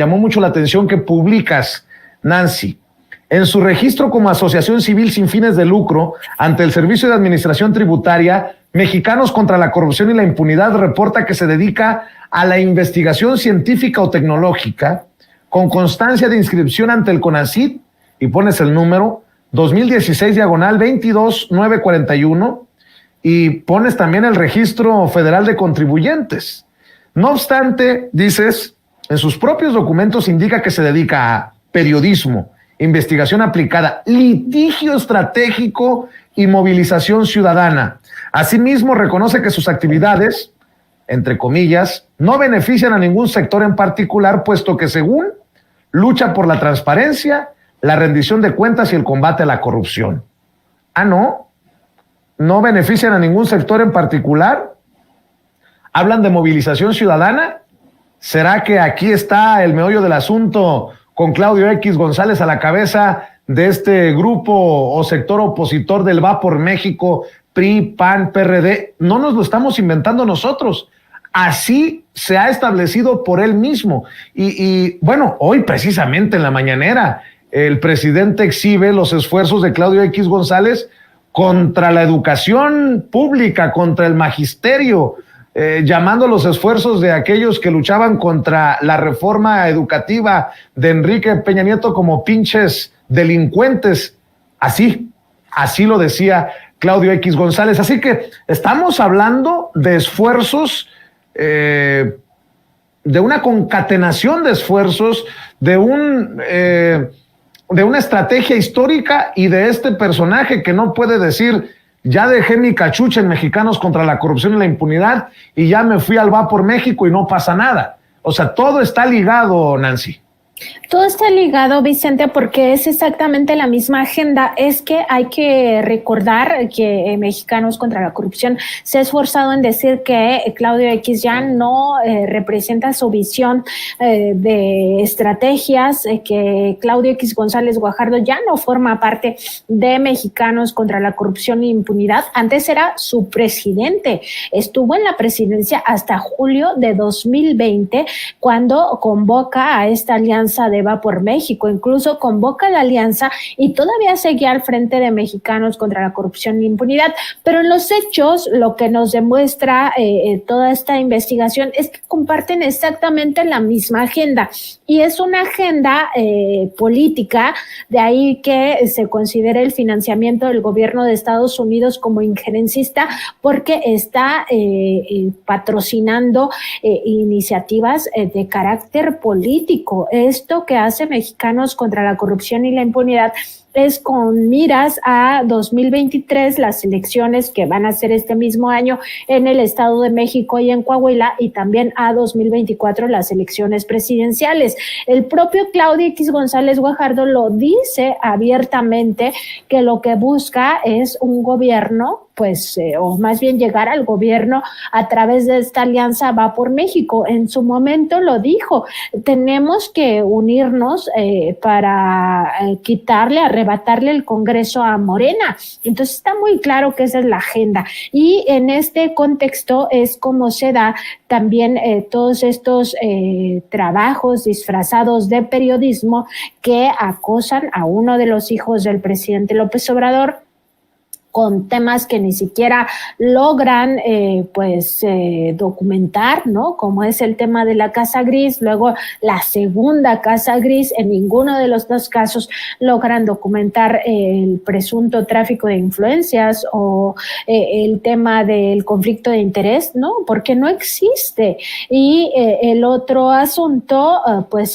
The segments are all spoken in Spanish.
llamó mucho la atención que publicas, Nancy. En su registro como asociación civil sin fines de lucro ante el Servicio de Administración Tributaria, Mexicanos contra la Corrupción y la Impunidad reporta que se dedica a la investigación científica o tecnológica con constancia de inscripción ante el CONACYT, y pones el número 2016/22941, y pones también el Registro Federal de Contribuyentes. No obstante, dices, en sus propios documentos indica que se dedica a periodismo, investigación aplicada, litigio estratégico y movilización ciudadana. Asimismo, reconoce que sus actividades, entre comillas, no benefician a ningún sector en particular, puesto que, según, lucha por la transparencia, la rendición de cuentas y el combate a la corrupción. Ah, ¿no? ¿No benefician a ningún sector en particular? ¿Hablan de movilización ciudadana? ¿Será que aquí está el meollo del asunto con Claudio X González a la cabeza de este grupo o sector opositor del Va por México, PRI, PAN, PRD? No nos lo estamos inventando nosotros. Así se ha establecido por él mismo. Y bueno, hoy precisamente en la mañanera, el presidente exhibe los esfuerzos de Claudio X González contra la educación pública, contra el magisterio, llamando los esfuerzos de aquellos que luchaban contra la reforma educativa de Enrique Peña Nieto como pinches delincuentes. Así lo decía Claudio X González. Así que estamos hablando de esfuerzos, de una concatenación de esfuerzos, de una estrategia histórica y de este personaje que no puede decir: ya dejé mi cachucha en Mexicanos contra la Corrupción y la Impunidad y ya me fui al Va por México y no pasa nada. O sea, todo está ligado, Nancy. Todo está ligado, Vicente, porque es exactamente la misma agenda. Es que hay que recordar que Mexicanos contra la Corrupción se ha esforzado en decir que Claudio X ya no representa su visión de estrategias, que Claudio X González Guajardo ya no forma parte de Mexicanos contra la Corrupción e Impunidad. Antes era su presidente. Estuvo en la presidencia hasta julio de 2020, cuando convoca a esta alianza de Va por México, incluso convoca la alianza y todavía seguía al frente de Mexicanos contra la Corrupción e Impunidad. Pero en los hechos, lo que nos demuestra toda esta investigación es que comparten exactamente la misma agenda, y es una agenda política. De ahí que se considere el financiamiento del gobierno de Estados Unidos como injerencista, porque está patrocinando iniciativas de carácter político. Esto que hace Mexicanos contra la Corrupción y la Impunidad es con miras a 2023, las elecciones que van a ser este mismo año en el Estado de México y en Coahuila, y también a 2024, las elecciones presidenciales. El propio Claudio X González Guajardo lo dice abiertamente, que lo que busca es un gobierno, o más bien llegar al gobierno a través de esta alianza Va por México. En su momento lo dijo: tenemos que unirnos para arrebatarle el Congreso a Morena. Entonces está muy claro que esa es la agenda, y en este contexto es como se da también todos estos trabajos disfrazados de periodismo que acosan a uno de los hijos del presidente López Obrador con temas que ni siquiera logran documentar, ¿no? Como es el tema de la Casa Gris, luego la segunda Casa Gris. En ninguno de los dos casos logran documentar el presunto tráfico de influencias o el tema del conflicto de interés, ¿no? Porque no existe. Y el otro asunto,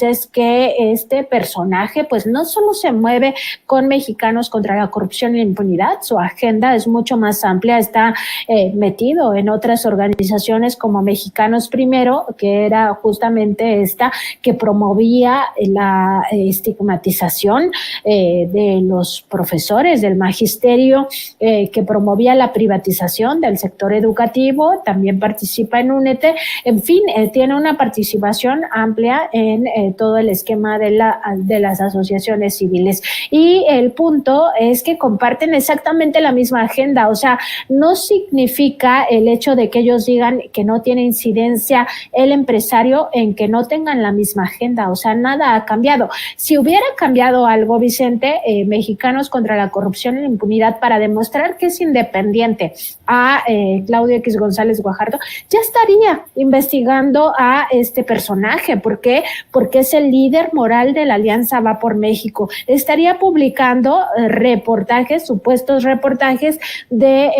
es que este personaje, no solo se mueve con Mexicanos contra la Corrupción y la Impunidad, su agenda es mucho más amplia, está metido en otras organizaciones como Mexicanos Primero, que era justamente esta que promovía la estigmatización de los profesores, del magisterio, que promovía la privatización del sector educativo. También participa en UNETE. En fin, tiene una participación amplia en todo el esquema de las asociaciones civiles. Y el punto es que comparten exactamente la misma agenda. O sea, no significa el hecho de que ellos digan que no tiene incidencia el empresario en que no tengan la misma agenda. O sea, nada ha cambiado. Si hubiera cambiado algo, Vicente, Mexicanos contra la Corrupción y la Impunidad, para demostrar que es independiente a Claudio X González Guajardo, ya estaría investigando a este personaje. ¿Por qué? Porque es el líder moral de la Alianza Va por México. Estaría publicando reportajes, supuestos reportajes de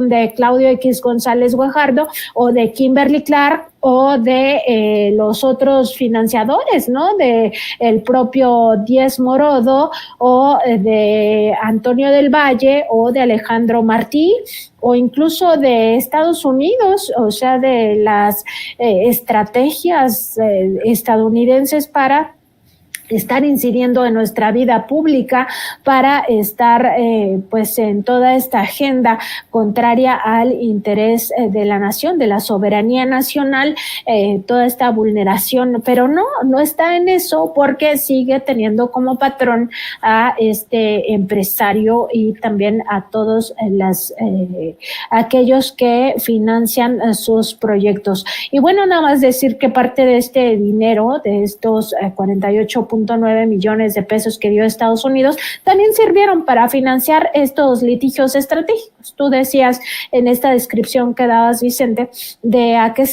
de Claudio X González Guajardo o de Kimberly Clark o de los otros financiadores, ¿no? De el propio Díez Morodo o de Antonio del Valle o de Alejandro Martí o incluso de Estados Unidos, o sea, de las estrategias estadounidenses para estar incidiendo en nuestra vida pública, para estar pues en toda esta agenda contraria al interés de la nación, de la soberanía nacional, toda esta vulneración, pero no está en eso, porque sigue teniendo como patrón a este empresario y también a todos aquellos que financian sus proyectos. Y bueno, nada más decir que parte de este dinero, de estos 48.9 millones de pesos que dio Estados Unidos, también sirvieron para financiar estos litigios estratégicos. Tú decías en esta descripción que dabas, Vicente, de a qué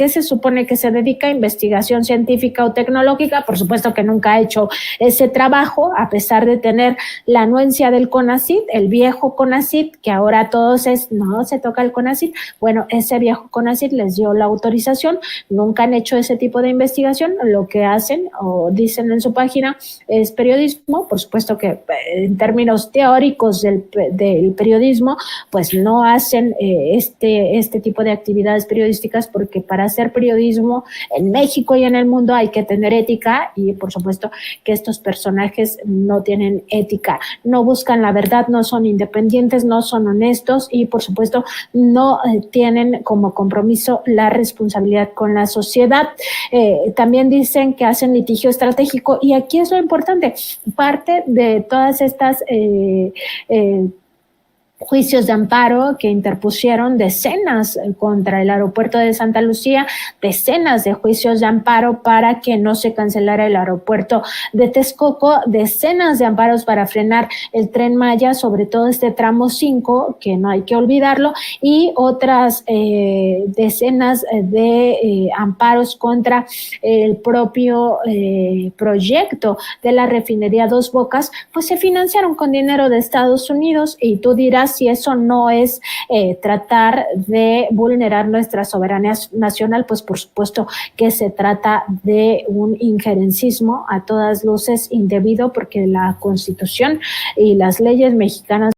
se supone que se dedica, investigación científica o tecnológica. Por supuesto que nunca ha hecho ese trabajo, a pesar de tener la anuencia del CONACYT, el viejo CONACYT, que ahora todos no se toca el CONACYT. Bueno, ese viejo CONACYT les dio la autorización, nunca han hecho ese tipo de investigación. Lo que hacen o dicen en su página es periodismo. Por supuesto que en términos teóricos del periodismo, pues no hacen este tipo de actividades periodísticas, porque para hacer periodismo en México y en el mundo hay que tener ética, y por supuesto que estos personajes no tienen ética, no buscan la verdad, no son independientes, no son honestos y por supuesto no tienen como compromiso la responsabilidad con la sociedad. También dicen que hacen litigio estratégico, y aquí es lo importante, parte de todas estas juicios de amparo que interpusieron decenas contra el aeropuerto de Santa Lucía, decenas de juicios de amparo para que no se cancelara el aeropuerto de Texcoco, decenas de amparos para frenar el Tren Maya, sobre todo este tramo 5, que no hay que olvidarlo, y otras decenas de amparos contra el propio proyecto de la refinería Dos Bocas, pues se financiaron con dinero de Estados Unidos. Y tú dirás, si eso no es tratar de vulnerar nuestra soberanía nacional, pues por supuesto que se trata de un injerencismo a todas luces indebido, porque la Constitución y las leyes mexicanas